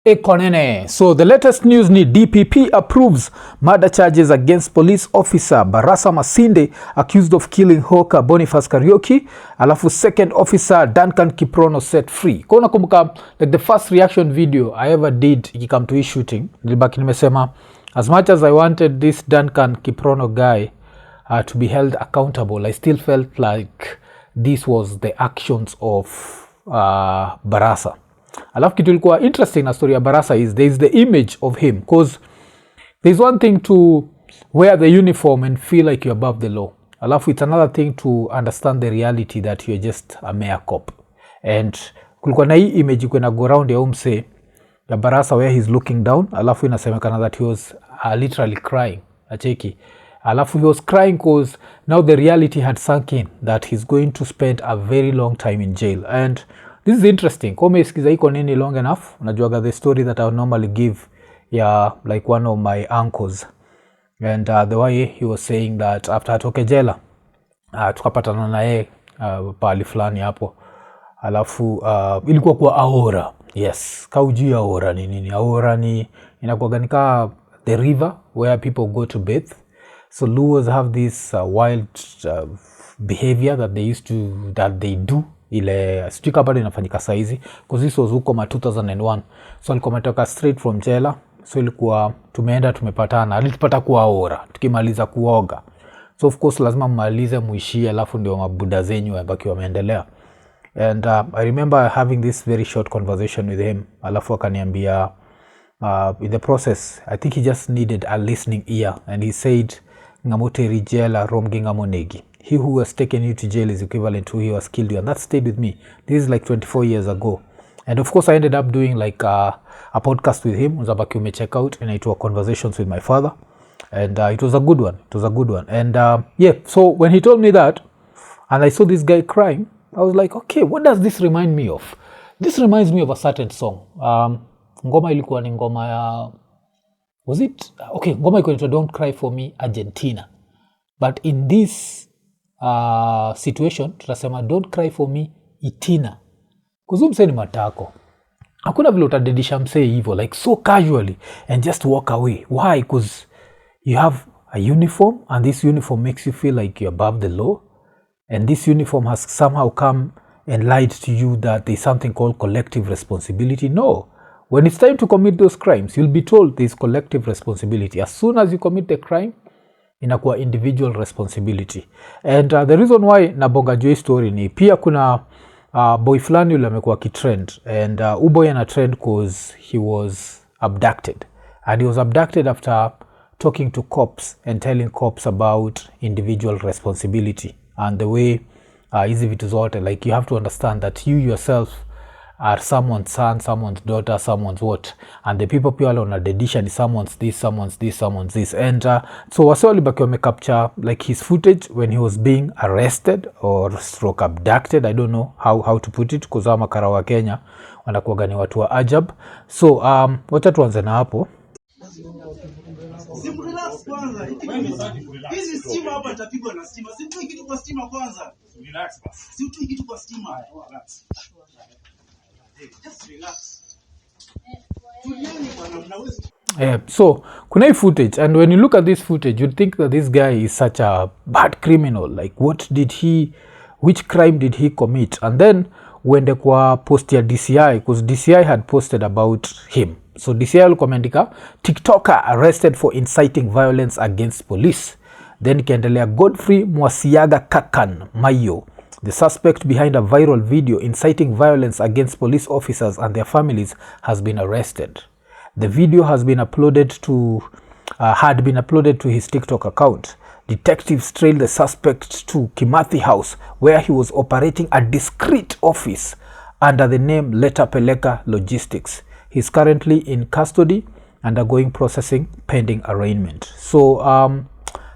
Iko Nini. So the latest news ni DPP approves murder charges against police officer Barasa Masinde accused of killing hawker Boniface Kariuki. Alafu second officer Duncan Kiprono set free. Kwa unakumbuka like the first reaction video I ever did ikikam to his shooting, nilibaki nimesema as much as I wanted this Duncan Kiprono guy to be held accountable, I still felt like this was the actions of Barasa. Alafu kitu ilikuwa interesting na story ya Barasa is there is the image of him, because there's one thing to wear the uniform and feel like you're above the law. Alafu it's another thing to understand the reality that you're just a mere cop. And kulikuwa na hii image kwena go around ya umse ya Barasa where he's looking down. Alafu inasemekana that he was literally crying. Acheki. Alafu he was crying because now the reality had sunk in that he's going to spend a very long time in jail. And this is interesting. Kwa umesikiza Iko Nini long enough, unajuaga the story that I would normally give ya like one of my uncles. And the way he was saying that after atoke jela, tukapatana na yeye pali fulani hapo. Alafu ilikuwa kwa Ahora. Yes, kaujui Ahora ni nini? Ahora ni inakuwa nika the river where people go to bathe. So Luos have this wild behavior that they do ile stika bado inafanyika saizi because this was huko 2001. So alikuwa ametoka straight from jela, so ilikuwa tumeenda tumepatana, alitupata kwa Ahora tukimaliza kuoga. So of course lazima mmalize muishie, alafu ndio mabuda zenyu wabaki wameendelea. And I remember having this very short conversation with him. Alafu akaniambia in the process I think he just needed a listening ear, and he said ngamoteri jela romgi ngamonegi. He who has taken you to jail is equivalent to he who has killed you. And that stayed with me. This is like 24 years ago. And of course, I ended up doing like a podcast with him. Uzabaki ume check out. And it was Conversations with My Father. And it was a good one. It was a good one. And yeah, so when he told me that, and I saw this guy crying, I was like, okay, what does this remind me of? This reminds me of a certain song. Ngoma ilikuwa ni ngoma ya... Was it? Okay, ngoma ilikuwa ni Don't Cry For Me, Argentina. But in this... situation tutasema Don't Cry For Me Itina, kuzu msee ni matako. Hakuna vile utadedisha msee hivyo like so casually and just walk away. Why? Because you have a uniform, and this uniform makes you feel like you're above the law, and this uniform has somehow come and lied to you that there's something called collective responsibility. No, when it's time to commit those crimes, you'll be told there's collective responsibility. As soon as you commit the crime, inakuwa individual responsibility. And the reason why nabonga juu story ni pia kuna boy fulani yule amekuwa kitrend, and uboy ana trend cause he was abducted, and he was abducted after talking to cops and telling cops about individual responsibility and the way hizi vitu zote, like you have to understand that you yourself are someone's son, someone's daughter, someone's what, and the people pia on a dedication is someone's this, someone's this, someone's this. And so wasoli baki wame capture like his footage when he was being arrested or stroke abducted. I don't know how to put it, because ama karawa Kenya wanakuwa ni watu wa ajab. So wacha tuanze na hapo. Relax kwanza. Hizi stima hapa itapigwa na stima. Sitoi kitu kwa stima kwanza. Relax basi. Sitoi kitu kwa stima. Relax. Just relax. So kuna hii footage, and when you look at this footage you'd think that this guy is such a bad criminal. Like which crime did he commit? And then uende kwa post ya DCI, because DCI had posted about him. So DCI alikuwa ameandika TikToker arrested for inciting violence against police. Then ikaendelea Godfrey Mwasiaga Kakan Maiyo, the suspect behind a viral video inciting violence against police officers and their families, has been arrested. The video has been uploaded to his TikTok account. Detectives trailed the suspect to Kimathi House, where he was operating a discreet office under the name Letapeleka Logistics. He's currently in custody, undergoing processing, pending arraignment. So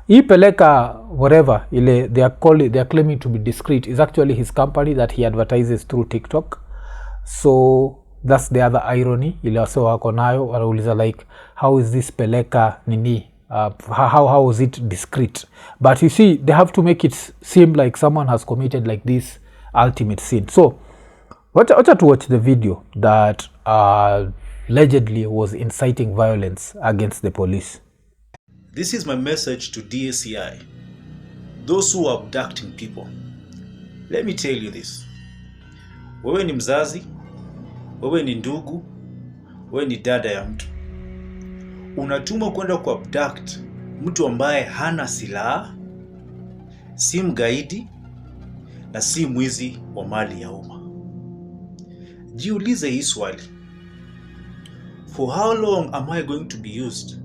Peleka, whatever they are claiming to be discreet, is actually his company that he advertises through TikTok. So that's the other irony. Ile wase wako nayo wanauliza like, how is this Peleka nini? How is it discreet? But you see, they have to make it seem like someone has committed like this ultimate sin. So wacha to watch the video that allegedly was inciting violence against the police. This is my message to DCI, those who are abducting people. Let me tell you this. Wewe ni mzazi, wewe ni ndugu, wewe ni dada ya mtu. Unatumwa kwenda kuabduct mtu ambaye hana silaha, si mgaidi na si mwizi wa mali ya umma. Jiulize hii swali. For how long am I going to be used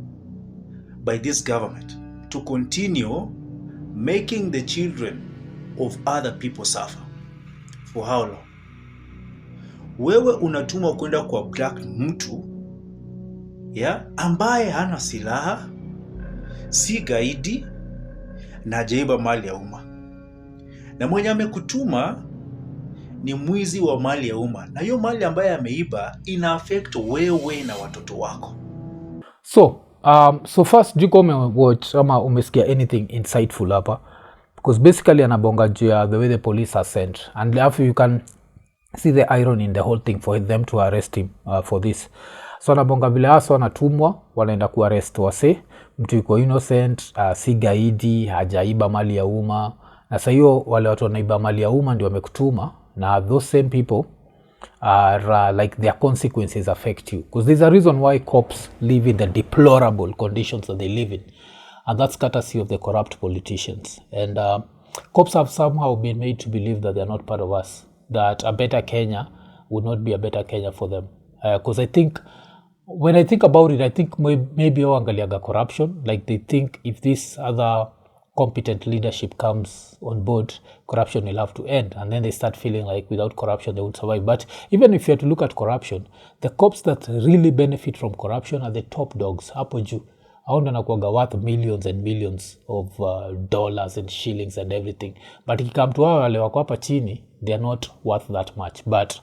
by this government to continue making the children of other people suffer? For how long? Wewe unatumwa kwenda kuabduct mtu ambaye hana silaha, si gaidi na hajaiba mali ya umma. Na mwenye amekutuma ni mwizi wa mali ya umma, na hiyo mali ambaye ameiba ina affect wewe na watoto wako. So first, Jiko umewatch ama umesikia anything insightful hapa? Because basically anabonga juu ya the way the police are sent, and after you can see the irony in the whole thing for them to arrest him for this. So anabonga vile hasa wanatumwa wanaenda kuarrest wase mtu yuko innocent, si gaidi, hajaiba mali ya umma. Na sasa hiyo wale watu wanaiba mali ya umma ndio wamekutuma, na those same people are like their consequences affect you, because there's a reason why cops live in the deplorable conditions that they live in, and that's courtesy of the corrupt politicians. And cops have somehow been made to believe that they're not part of us, that a better Kenya would not be a better Kenya for them. Because I think when I think about it, I think maybe angaliaga corruption, like they think if this other competent leadership comes on board, corruption will have to end, and then they start feeling like without corruption they would survive. But even if you have to look at corruption, the cops that really benefit from corruption are the top dogs hapo juu. Hao ndio wanakuwa worth millions and millions of dollars and shillings and everything, but ikikam to wale wako hapa chini, they are not worth that much. But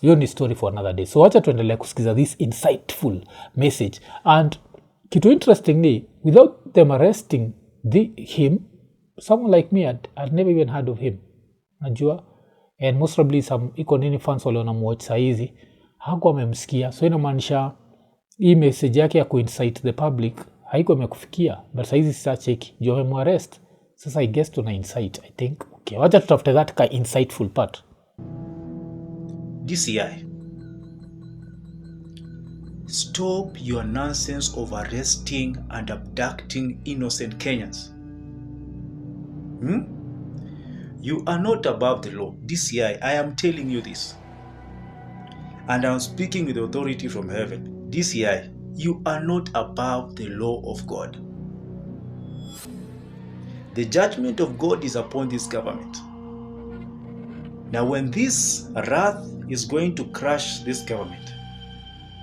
hiyo ni story for another day. So wacha tuendelee kusikiza this insightful message. And kitu interesting ni, without them arresting him, someone like me I'd never even heard of him. Najua, and most probably some Iko Nini fans wale wanamwatch saizi hakuwa wamemsikia. So inamaanisha hii message yake ya kuincite the public haiko imekufikia, but saizi sasa cheki juu wamemwarrest. Sasa I guess tuna insight, I think. Okay, wacha tutafute that ka insightful part. DCI, stop your nonsense of arresting and abducting innocent Kenyans. You are not above the law. DCI, I am telling you this. And I am speaking with authority from heaven. DCI, you are not above the law of God. The judgment of God is upon this government. Now when this wrath is going to crush this government,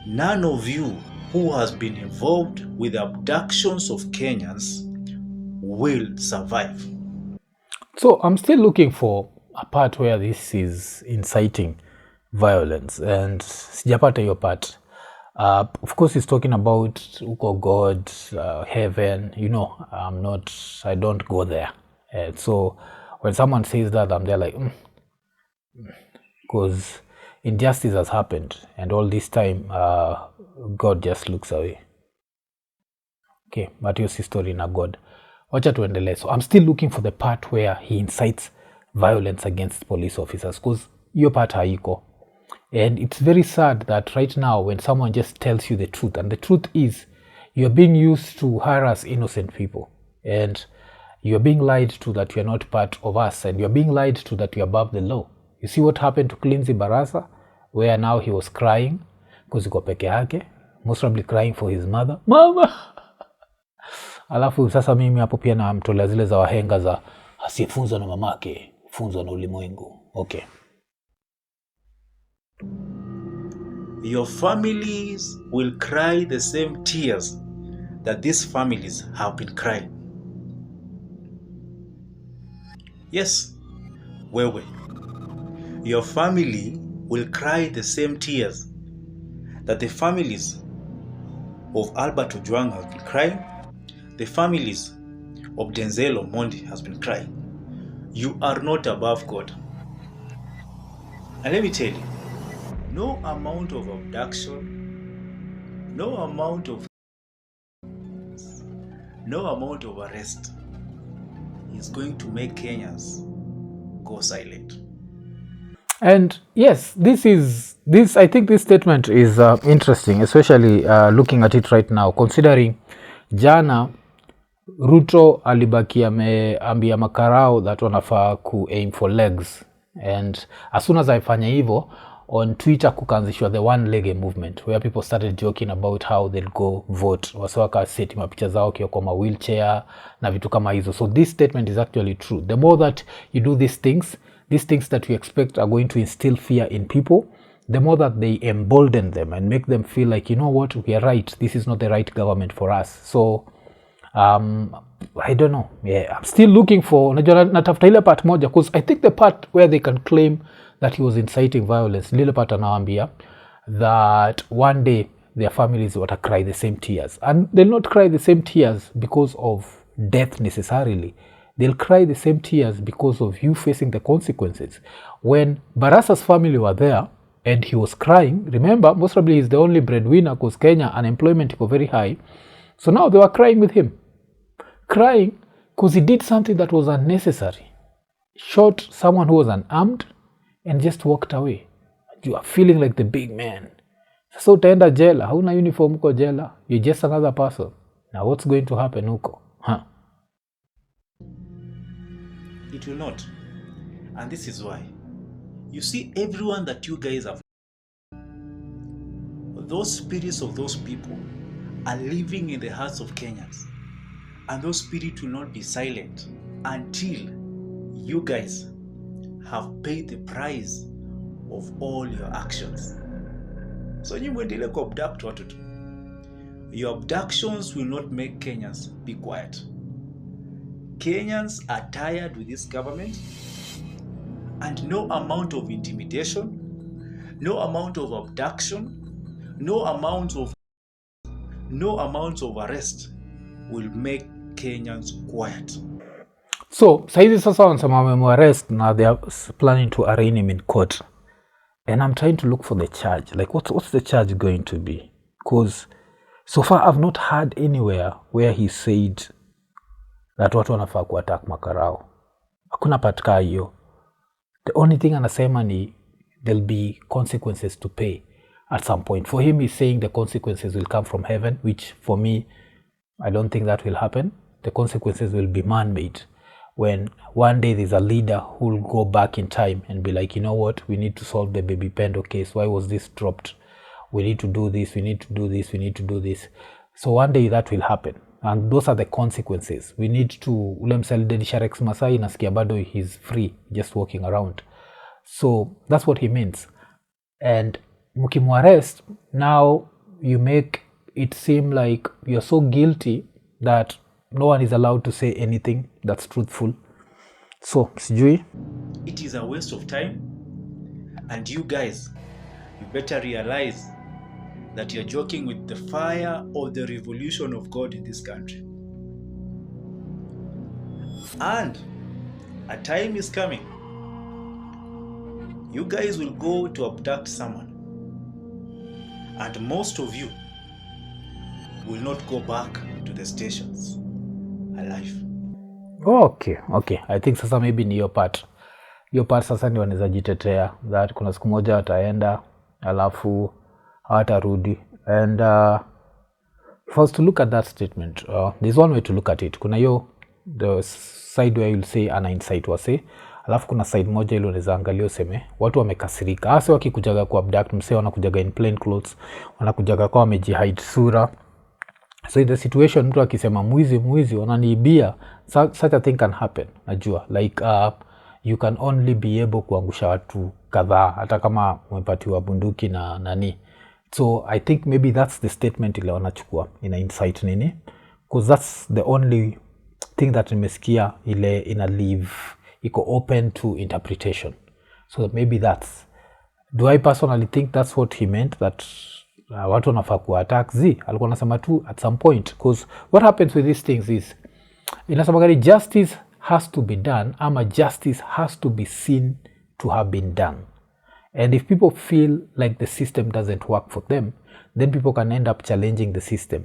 none of you who has been involved with the abductions of Kenyans will survive. So I'm still looking for a part where this is inciting violence, and sijapata hiyo part. Of course he's talking about God, heaven, I don't go there. So when someone says that, I'm there like, because injustice has happened, and all this time God just looks away. Okay, but hiyo si story na God. Wacha tuendelee. So I'm still looking for the part where he incites violence against police officers, because hiyo part haiko. And it's very sad that right now when someone just tells you the truth, and the truth is you're being used to harass innocent people, and you're being lied to that you're not part of us, and you're being lied to that you're above the law. You see what happened to Barasa, where now he was crying because yuko peke yake, most probably crying for his mother. Mama! Alafu sasa mimi hapo pia na mtolea zile za wahenga za asiyefunzwa na mamake, funzwa na ulimwengu. Okay. Your families will cry the same tears that these families have been crying. Yes, wewe. Your family will cry the same tears that the families of Albert Ojwang have been crying, the families of Denzel Omondi has been crying. You are not above God. And let me tell you, no amount of abduction, no amount of arrest is going to make Kenyans go silent. And yes, I think this statement is interesting, especially looking at it right now, considering jana Ruto alibaki ameambia makarao that wanafaa ku aim for legs, and as soon as I fanya hivyo on Twitter kukaanzishwa the one leg movement where people started joking about how they'll go vote, wasawaka seti mapicha zao kiwa kwa wheelchair na vitu kama hizo. So this statement is actually true. The more that you do these things that we expect are going to instill fear in people, the more that they embolden them and make them feel like, you know what, we are right, this is not the right government for us. So I don't know. Yeah, I'm still looking for natafuta ile part moja, because I think the part where they can claim that he was inciting violence, lile part anawaambia that one day their families will cry the same tears, and they'll not cry the same tears because of death necessarily. They'll cry the same tears because of you facing the consequences. When Barasa's family were there and he was crying, remember, most probably he's the only breadwinner because Kenya unemployment is very high. So now they were crying with him. Crying because he did something that was unnecessary. Shot someone who was unarmed and just walked away. You are feeling like the big man. So utaenda jela, hauna uniform uko jela, you're just another person. Now what's going to happen huko? Huh? It will not. And this is why. You see, everyone that you guys have, those spirits of those people are living in the hearts of Kenyans. And those spirits will not be silent until you guys have paid the price of all your actions. So you muendelee kuabduct watu tu. Your abductions will not make Kenyans be quiet. Kenyans are tired with this government, and no amount of intimidation, no amount of abduction, no amount of arrest will make Kenyans quiet. So saizi sasa wanasema wamemwarrest na they are planning to arraign him in court, and I'm trying to look for the charge. Like what's the charge going to be? Because so far I've not heard anywhere where he said that watu wanafaa kuattack makarao. Hakuna patika hiyo. The only thing anasema ni there'll be consequences to pay at some point. For him, he's saying the consequences will come from heaven, which for me, I don't think that will happen. The consequences will be man-made. When one day there's a leader who will go back in time and be like, you know what, we need to solve the baby Pendo case. Why was this dropped? We need to do this, we need to do this, we need to do this. So one day that will happen. And those are the consequences. We need to, ule msalidedisha Rex Masai nasikia bado he's free, just walking around. So that's what he means. And mukimwarrest, now you make it seem like you're so guilty that no one is allowed to say anything that's truthful. So, sijui. It is a waste of time, and you guys, you better realize that you're joking with the fire of the revolution of God in this country. And a time is coming. You guys will go to abduct someone, and most of you will not go back to the stations alive. Okay. I think sasa maybe ni hiyo part sasa ndio wanaweza jitetea that kuna siku moja wataenda alafu hawatarudi. And for us to look at that statement, there's one way to look at it. Kuna hiyo the side where you'll say ana insight wase, alafu kuna side moja ile unaweza angalia useme watu wamekasirika. Hasa wakikujaga ku abduct msee wanakujaga in plain clothes, wanakujaga kwa wamejihide sura. So in the situation mtu akisema mwizi wananiibia, such a thing can happen. Najua like you can only be able kuangusha watu kadhaa hata kama umepatiwa bunduki na nani. So I think maybe that's the statement ile wanachukua ina insight nini, because that's the only thing that nimesikia ile ina leave iko open to interpretation. So maybe that's, do I personally think that's what he meant, that watu wanafaa kuattack alikuwa anasema tu at some point, because what happens with these things is inasema gani justice has to be done ama justice has to be seen to have been done. And if people feel like the system doesn't work for them, then people can end up challenging the system.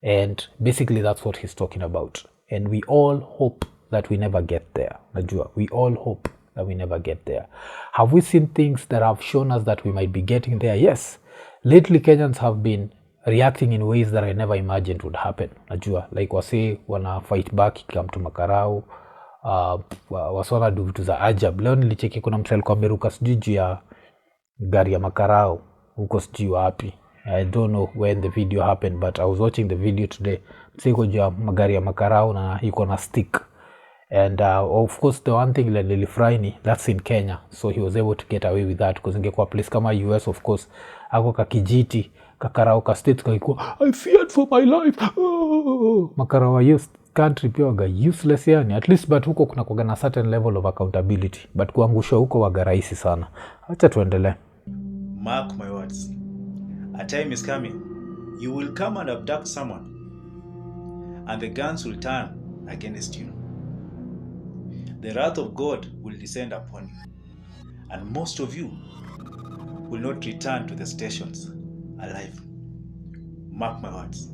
And basically that's what he's talking about. And we all hope that we never get there. Najua, we all hope that we never get there. Have we seen things that have shown us that we might be getting there? Yes. Lately, Kenyans have been reacting in ways that I never imagined would happen. Najua, like wase wana fight back ikam to makarau, wasona do vitu za ajab. Leo nilicheki kuna mtu alikuwa ameruka sijui ya gari ya makarau huko sijui wapi. I don't know when the video happened, but I was watching the video today. Siko juu ya magari ya makarau na iko na stick. And of course the one thing that nilifurahi that's in Kenya, so he was able to get away with that, because ingekuwa place kama US, of course ako kakijiti kakarau ka state kakikuwa I feared for my life. Makarau wa country pia waga useless yani, at least but huko kuna kuwa na certain level of accountability, but kuangushwa huko waga rahisi sana. Acha tuendelee. Mark my words, a time is coming, you will come and abduct someone and the guns will turn against you. The wrath of God will descend upon you, and most of you will not return to the stations alive. Mark my words.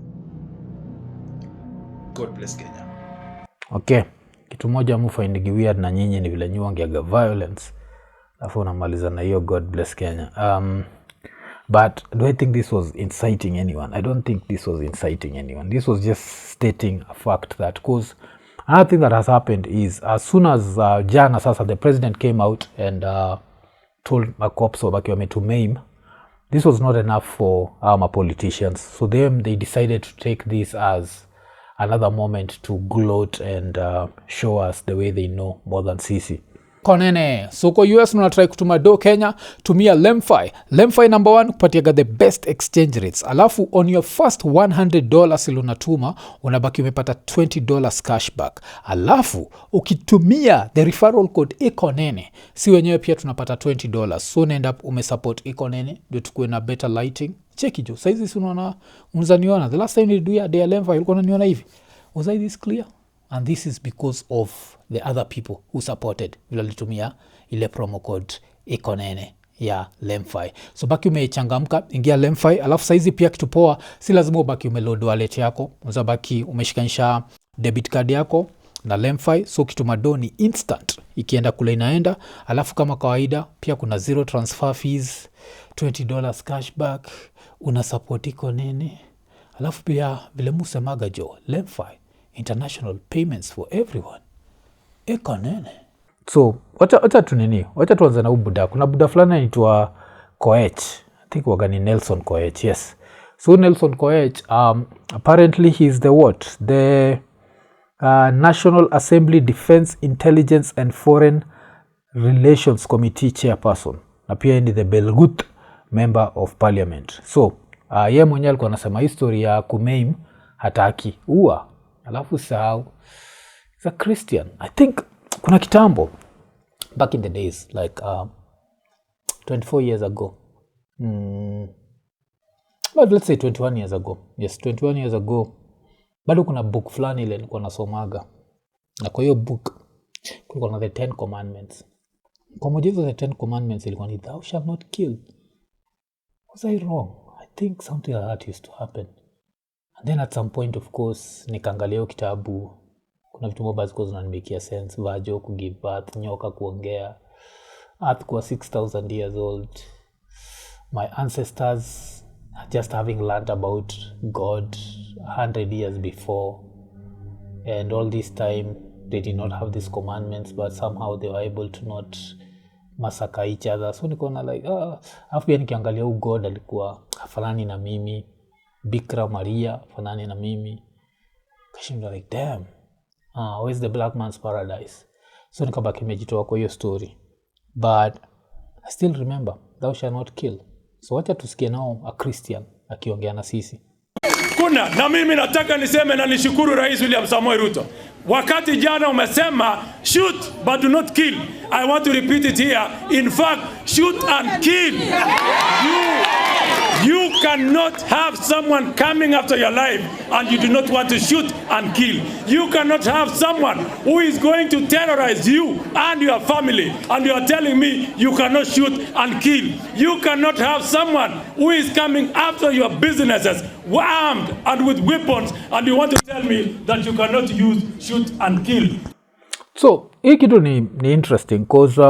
God bless Kenya. Okay, kitu moja mufindigi weird na nyinyi ni vile nyuangiaga violence, alafu unamaliza na hiyo God bless Kenya. But do I think this was inciting anyone? I don't think this was inciting anyone. This was just stating a fact that, cause another thing that has happened is as soon as jana sasa the president came out and told cops wakiwa to maim, this was not enough for our politicians. So they decided to take this as another moment to gloat and show us the way they know more than sisi. Konene, so kwa US mnatry kutuma do Kenya, tumia LemFi. LemFi number 1 kupatiaga the best exchange rates. Alafu on your first $100 ilunatuma, unabaki umepata $20 cashback. Alafu ukitumia the referral code IKONINI, si wenyewe pia tunapata $20. So end up umesupport IKONINI, ndio tukue na better lighting. Cheki jo, saizi si unaona, unzaniona. The last time niliduya day LemFi, ulikuwa unaniona hivi. Was I this clear? And this is because of the other people who supported vile litumia ile promo code IKONINI ya LemFi. So baki umechangamka, ingia LemFi. Alafu saizi pia kitu poa, si lazima ubaki umeload wallet yako, unaweza baki umeshikanisha debit card yako na LemFi. So kituma do ni instant, ikienda kule inaenda. Alafu kama kawaida pia kuna zero transfer fees, $20 cashback, una support IKONINI. Alafu pia vile musemaga jo, LemFi international payments for everyone. IKONINI. So wacha tuanze na ubuda. Kuna buda fulani anaitwa Koech. I think wagani Nelson Koech, yes. So Nelson Koech, apparently he's the National Assembly Defense Intelligence and Foreign Relations Committee chairperson. Na pia ni the Belgut member of parliament. So ye mwenye alikuwa anasema history ya kumaim hataki uwa. Alafu sahau, he's a Christian. I think kuna kitambo back in the days like 24 years ago. But let's say 21 years ago. Yes, 21 years ago. Bado kuna book fulani ile nilikuwa nasomaga. Na kwa hiyo book kulikuwa na the 10 commandments. Kwa moja hizo the 10 commandments ilikuwa ni thou shalt not kill. Was I wrong? I think something like that used to happen. And then at some point, of course, nikaangalia kitabu, kuna vitu moba ziko zinanimakia sense, vajo kugive birth, nyoka kuongea, earth kwa 6,000 years old, my ancestors just having learned about God 100 years before, and all this time they did not have these commandments, but somehow they were able to not massacre each other. So nikaona like, afu pia nikiangalia huyu God alikuwa hafanani na mimi, Bikira Maria fanani na mimi. Kashimda like, damn, where's the black man's paradise? So nikabaki nimejitoa kwa hiyo story. But I still remember, thou shalt not kill. So wacha tusikie nao a Christian akiongea na sisi. Na mimi nataka niseme na nishukuru Rais William Samoei Ruto. Wakati jana umesema shoot but do not kill. I want to repeat it here. In fact, shoot and kill. You cannot have someone coming after your life and you do not want to shoot and kill. You cannot have someone who is going to terrorize you and your family, and you are telling me you cannot shoot and kill. You cannot have someone who is coming after your businesses armed and with weapons, and you want to tell me that you cannot use shoot and kill. So hii kitu ni interesting because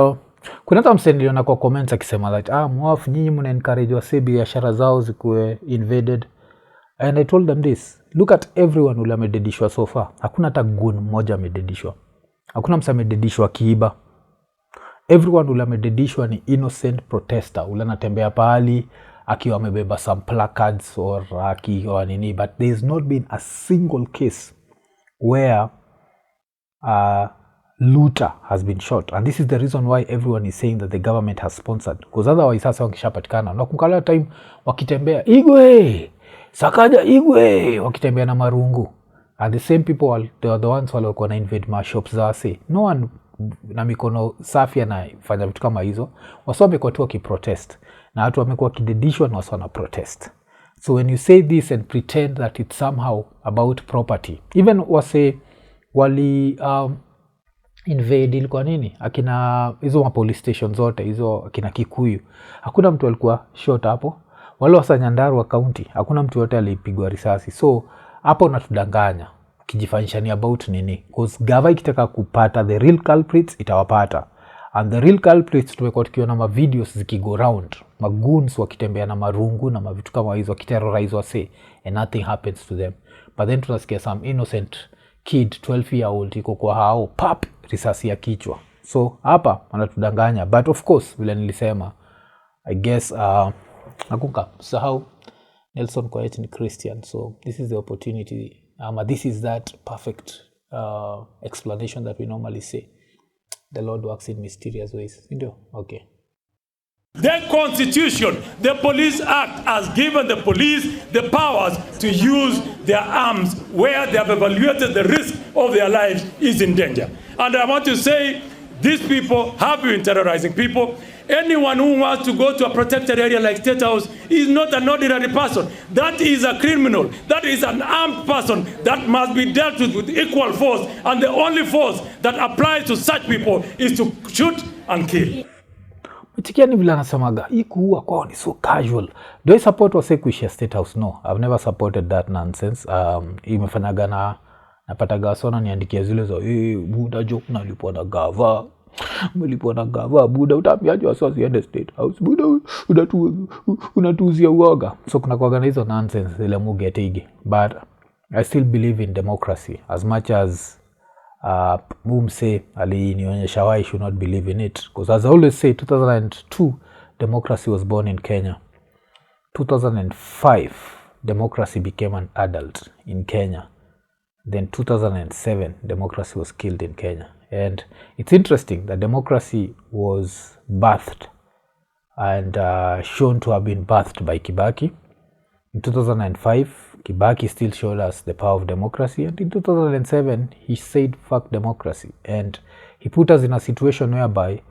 kuna hata msee niliona kwa comments akisema that mwaf nyinyi mna encourage wase biashara zao zikuwe invaded, and I told them this, look at everyone ule amededishwa so far. Hakuna hata gun mmoja amededishwa, hakuna msee amededishwa kiiba. Everyone ule amededishwa ni innocent protester ule anatembea pahali akiwa amebeba some placards or akiwa nini, but there's not been a single case where looter has been shot, and this is the reason why everyone is saying that the government has sponsored, because otherwise sasa wangeshapatikana. Na kumkala time wakitembea Igwe Sakaja Igwe wakitembea na marungu, and the same people they are the ones who walikuwa na invade my shops za say no one na mikono safi anafanya vitu kama hizo. Wasa wamekuwa tu wakiprotest na watu wamekuwa kidedishwa na wasa wana protest. So when you say this and pretend that it's somehow about property, even wase wali invade ilikuwa nini akina hizo ma police station zote hizo akina Kikuyu, hakuna mtu alikuwa shot hapo. Wale wasa Nyandarua county hakuna mtu yote alipigwa risasi. So hapo unatudanganya ukijifanyisha ni about nini, because gava ikitaka kupata the real culprits itawapata, and the real culprits tumekuwa tukiona ma videos zikigo round magoons wakitembea na marungu na mavitu kama hizo wakiterrorize wase and nothing happens to them, but then tunasikia some innocent kid 12-year-old iko kwa hao pap risasi ya kichwa. So hapa wanatudanganya, but of course vile nilisema I guess nakumbuka sahau Nelson Koech ni Christian, so this is the opportunity, this is that perfect explanation that we normally say the Lord works in mysterious ways. Ndio? Okay. The Constitution, the Police Act, has given the police the powers to use their arms where they have evaluated the risk of their lives is in danger. And I want to say, these people have been terrorizing people. Anyone who wants to go to a protected area like State House is not an ordinary person. That is a criminal. That is an armed person that must be dealt with equal force. And the only force that applies to such people is to shoot and kill. Mtikiani vile anasemaga hii kuua kwao ni so casual. Do I support wase kuishia State House? No, I've never supported that nonsense. Imefanyaga na napataga wasona niandikia zile za buda joke nalipwa na gava. Mlipwa na gava buda utaambiaje wase wasiende State House? Buda unatuzia uoga. So kuna kuaga na hizo nonsense zile mugetigi. But I still believe in democracy as much as Mumse alinionyesha why I should not believe in it, because as I always say 2002 democracy was born in Kenya. 2005 democracy became an adult in Kenya. Then 2007 democracy was killed in Kenya. And it's interesting that democracy was birthed and shown to have been birthed by Kibaki. In 2005 Kibaki still showed us the power of democracy, and in 2007 he said fuck democracy, and he put us in a situation whereby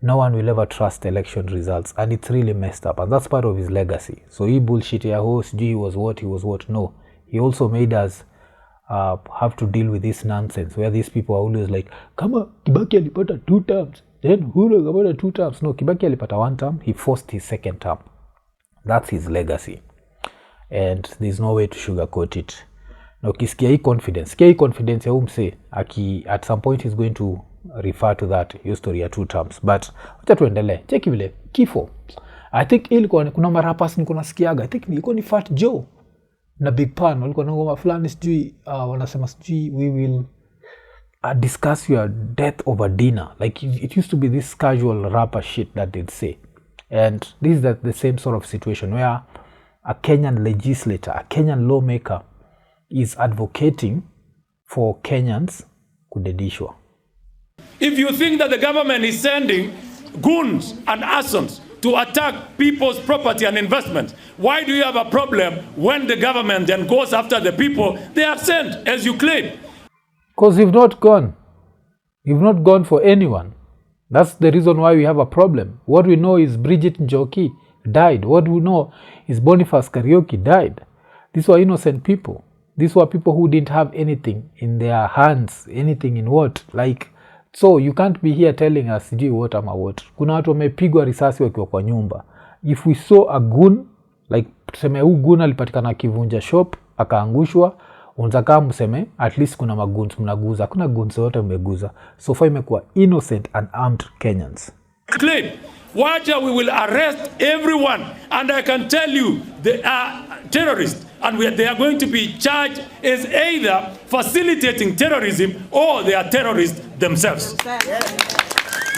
no one will ever trust election results, and it's really messed up, and that's part of his legacy. So he bullshit ya host, he was what, no. He also made us have to deal with this nonsense where these people are always like, kama Kibaki alipata 2 terms, then Uhuru alipata 2 terms. No, Kibaki alipata 1 term, he forced his 2nd term. That's his legacy. And there's no way to sugarcoat it. Now ukisikia hii confidence ya umse at some point he's going to refer to that history ya 2 terms. But wacha tuendelee. Cheki vile kifo. I think ilikuwa kuna marapas niko nasikiaga. I think ilikuwa ni Fat Joe na Big Pan walikuwa na ngoma fulani sijui wanasema sijui we will discuss your death over dinner. Like it used to be this casual rapper shit that they'd say. And this is the same sort of situation where a Kenyan legislator, a Kenyan lawmaker is advocating for Kenyans kudedishwa. If you think that the government is sending goons and assassins to attack people's property and investment, why do you have a problem when the government then goes after the people they have sent, as you claim? Because you've not gone. You've not gone for anyone. That's the reason why we have a problem. What we know is Bridget Njoki died. What we know is Boniface Kariuki died. These were innocent people. These were people who didn't have anything in their hands, anything in what, like, so you can't be here telling us sijui what ama what. Kuna watu wamepigwa risasi wakiwa kwa nyumba. If we saw a goon, like tuseme huu goon alipatikana kivunja shop akaangushwa, unataka mseme at least kuna magoons mnaguza. Kuna goons wote mmeguza. So far imekuwa innocent and armed Kenyans. Claim Waja, we will arrest everyone, and I can tell you they are terrorists, and they are going to be charged as either facilitating terrorism or they are terrorists themselves.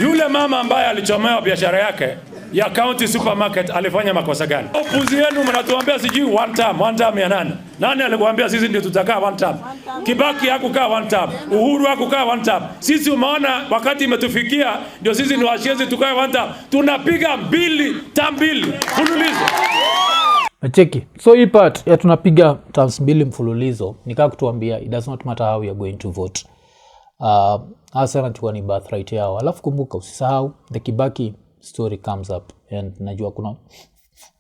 Yule mama ambaye alichomewa biashara yake ya county supermarket alifanya makosa gani? Opuzi yenu mnatuambia sijui one term ya nani? Nani alikuambia sisi ndio tutakaa one term? Kibaki hakukaa one term, Uhuru hakukaa one term. Sisi umeona wakati imetufikia ndio sisi ni washenzi tukae one term. Tunapiga term mbili mfululizo. Cheki. So hii part ya tunapiga terms mbili mfululizo nikaa kutuambia it does not matter how we are going to vote. Hasa nachukua ni birthright yao. Alafu kumbuka usisahau the Kibaki story comes up, and najua kuna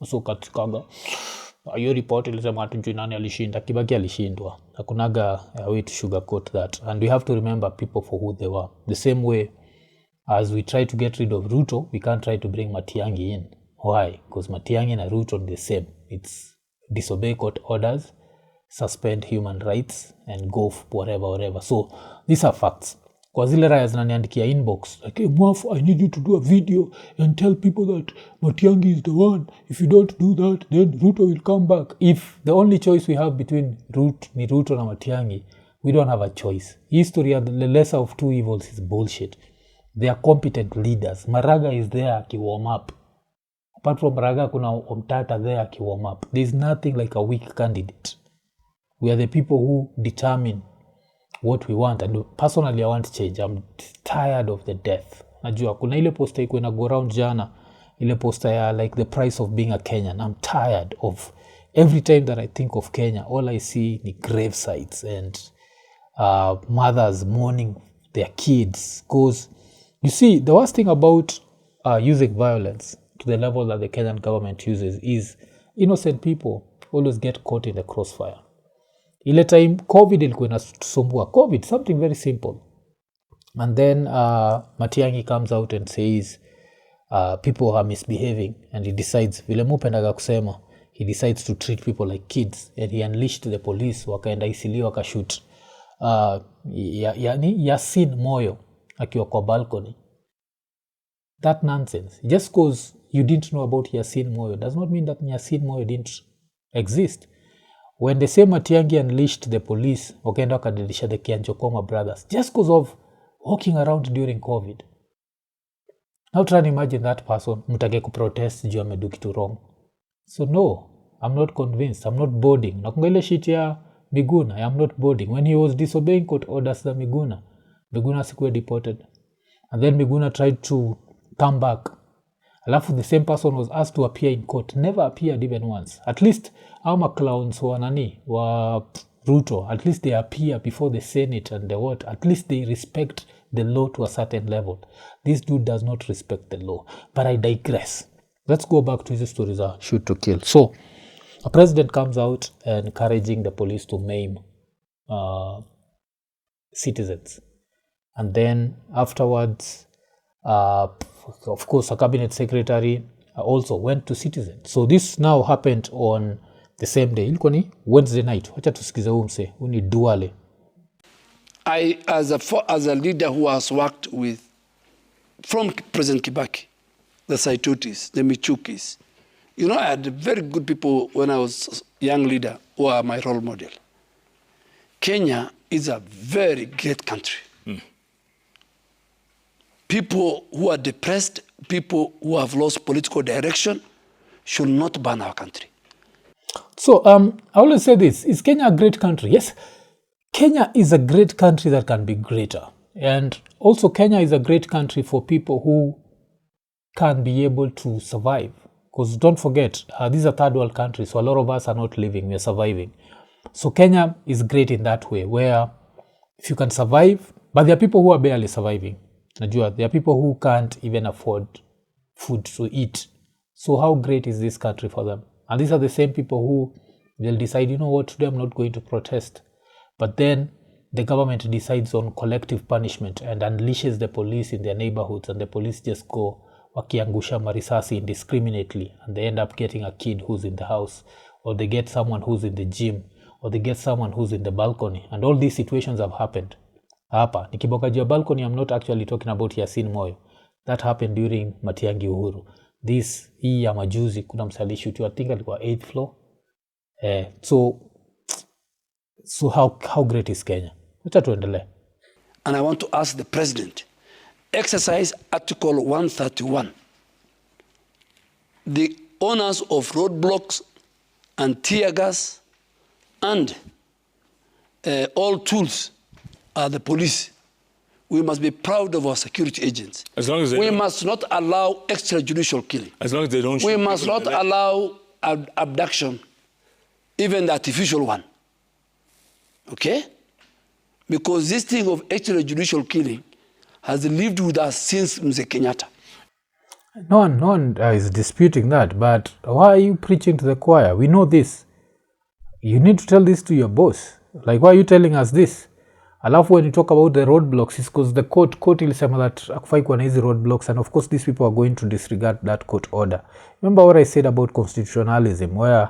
so katikaga hiyo report ilisema hatujui nani alishinda. Kibaki alishindwa. Hakunaga way to sugarcoat that, and we have to remember people for who they were. The same way as we try to get rid of Ruto, we can't try to bring Matiang'i in. Why? Because Matiang'i and Ruto are the same. It's disobey court orders, suspend human rights, and go whatever. So these are facts. Kwa zile raya zinaniandikia inbox like, hey, Mwaf, I need you to do a video and tell people that Matiang'i is the one. If you don't do that, then Ruto will come back. If the only choice we have between Ruto na Matiang'i, we don't have a choice. History of the lesser of two evils is bullshit. They are competent leaders. Maraga is there ki warm up. Apart from Maraga, kuna Omtata there ki warm up. There's nothing like a weak candidate. We are the people who determine what we want, and personally I want change. I'm tired of the death. Najua kuna ile poster iko na go around jana, ile poster ya like the price of being a Kenyan. I'm tired of every time that I think of Kenya, all I see ni grave sites and mothers mourning their kids. Because you see, the worst thing about using violence to the level that the Kenyan government uses is innocent people always get caught in the crossfire. Ile time COVID ilikuwa inasumbua. COVID, something very simple. And then Matiang'i comes out and says people are misbehaving, and he decides, vile mupendaga kusema, he decides to treat people like kids, and he unleashed the police, wakaenda isili wakashoot Yasin Moyo akiwa kwa balcony. That nonsense. Just because you didn't know about Yasin Moyo does not mean that Yasin Moyo didn't exist. When the same Matiang'i unleashed the police, wakaenda wakadilisha the Kianjokoma brothers just because of walking around during COVID. Now try to imagine that person mutake kuprotest juu amedu kitu wrong. So no, I'm not convinced. I'm not boarding. Nakunga ile shit ya Miguna, I am not boarding. When he was disobeying court orders za Miguna sikuwa deported. And then Miguna tried to come back. Alafu the same person was asked to appear in court, never appeared even once. At least our clowns wa Ruto, at least they appear before the Senate and the what, at least they respect the law to a certain level. This dude does not respect the law. But I digress. Let's go back to his stories of shoot to kill. So a president comes out encouraging the police to maim citizens. And then afterwards, of course, a cabinet secretary also went to citizens. So this now happened on the same day. Ilikuwa ni Wednesday night. Wacha tusikize huyu mse. Huyu ni Duale. I, as a leader who has worked with, from President Kibaki, the Saitutis, the Michukis, you know, I had very good people when I was a young leader who are my role model. Kenya is a very great country. People who are depressed, people who have lost political direction should not ban our country. So I always say this, is Kenya a great country? Yes, Kenya is a great country that can be greater. And also Kenya is a great country for people who can be able to survive. Because don't forget, these are third world countries, so a lot of us are not living, we are surviving. So Kenya is great in that way, where if you can survive, but there are people who are barely surviving. Najua, there are people who can't even afford food to eat. So how great is this country for them? And these are the same people who they'll decide, you know what, today I'm not going to protest. But then the government decides on collective punishment and unleashes the police in their neighborhoods, and the police just go wakiangusha marisasi indiscriminately, and they end up getting a kid who's in the house, or they get someone who's in the gym, or they get someone who's in the balcony. And all these situations have happened. Hapa nikiboka juu balcony, I'm not actually talking about Yasin Moyo. That happened during Matiang'i Uhuru. This hii ya majuzi kuna msalishu tu, I think alikuwa 8th floor. So how great is Kenya? Acha tuendelee. And I want to ask the president, exercise Article 131. The owners of roadblocks and tear gas and all tools are the police. We must be proud of our security agents. As long as we must not allow extrajudicial killing. As long as they don't. We must not allow abduction, even the artificial one. Okay? Because this thing of extrajudicial killing has lived with us since Mzee Kenyatta. No one is disputing that, but why are you preaching to the choir? We know this. You need to tell this to your boss. Like, why are you telling us this? Alafu when you talk about the roadblocks, it's because the court ilisema that akufai kuwa na hizi roadblocks, and of course these people are going to disregard that court order. Remember what I said about constitutionalism, where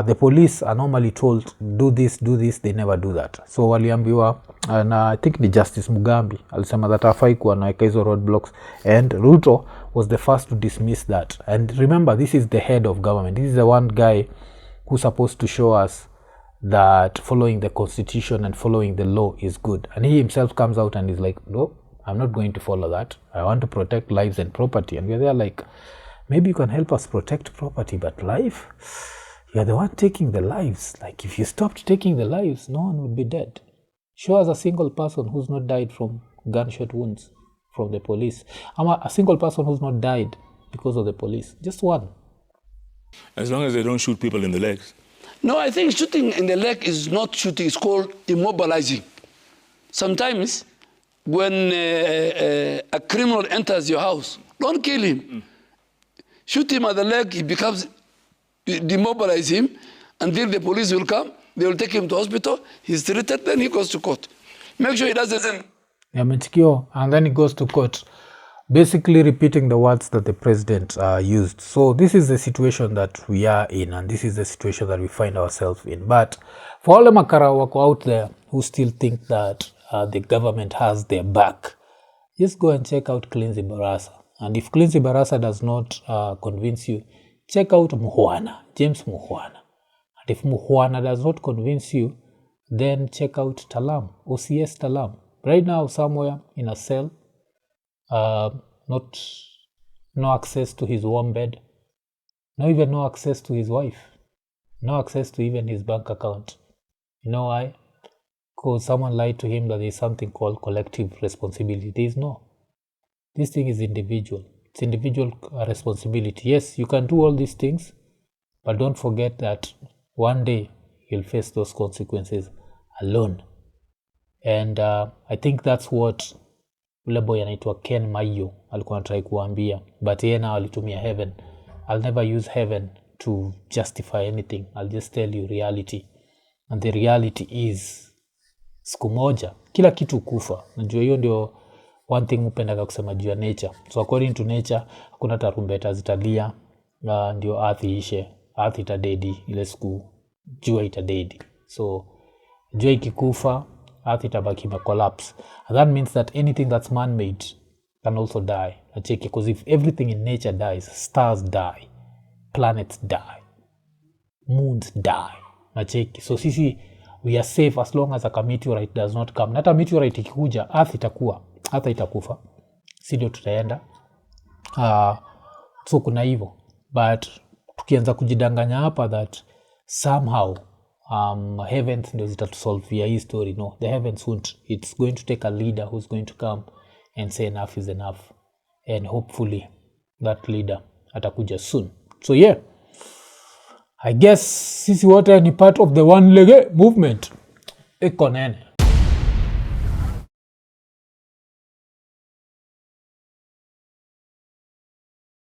the police are normally told, do this, they never do that. So waliambiwa, na I think the Justice Mugambi alisema that hafai kuwa na hizo roadblocks, and Ruto was the first to dismiss that. And remember, this is the head of government. This is the one guy who's supposed to show us that following the constitution and following the law is good. And he himself comes out and is like, no, I'm not going to follow that. I want to protect lives and property. And we're there like, maybe you can help us protect property, but life, you're the one taking the lives. Like, if you stopped taking the lives, no one would be dead. Show us a single person who's not died from gunshot wounds from the police. A single person who's not died because of the police. Just one. As long as they don't shoot people in the legs. No, I think shooting in the leg is not shooting. It's called immobilizing. Sometimes when a criminal enters your house, don't kill him. Shoot him at the leg, he becomes, demobilize him until the police will come. They will take him to hospital. He's treated, then he goes to court. Make sure he doesn't. And then he goes to court. Basically repeating the words that the president used. So this is the situation that we are in, and this is the situation that we find ourselves in. But for all the makara wako out there who still think that the government has their back, just go and check out Cleansy Barasa. And if Cleansy Barasa does not convince you, check out Muhwana, James Muhwana. And if Muhwana does not convince you, then check out Talam, OCS Talam. Right now, somewhere in a cell, no access to his warm bed, no access to his wife, no access to even his bank account. You know why? Because someone lied to him that there is something called collective responsibility. There is no. This thing is individual. It's individual responsibility. Yes, you can do all these things, but don't forget that one day you'll face those consequences alone. And I think that's what ule boy anaitwa Ken Maiyo alikuwa anataka kuambia, but yeye na alitumia heaven. I'll never use heaven to justify anything. I'll just tell you reality, and the reality is siku moja kila kitu kufa. Najua hiyo ndio one thing upendaga kusema juu ya nature. So according to nature, hakuna tarumbeta zitalia ndio earth ishe. Earth itadedi ile siku jua itadedi. So jua ikikufa, earth itabaki collapse. And that means that anything that's man-made can also die. Because if everything in nature dies, stars die, planets die, moons die. So sisi, we are safe as long as a meteorite does not come. Hata meteorite ikikuja, earth itakuwa, hata itakufa. Si ndio tutaenda. So kuna hivyo. But tukianza kujidanganya hapa that somehow heavens ndio zitatusolve hii story. No, the heavens won't. It's going to take a leader who's going to come and say enough is enough, and hopefully that leader atakuja soon. So yeah, I guess sisi wote ni part of the one lege movement. Iko Nini.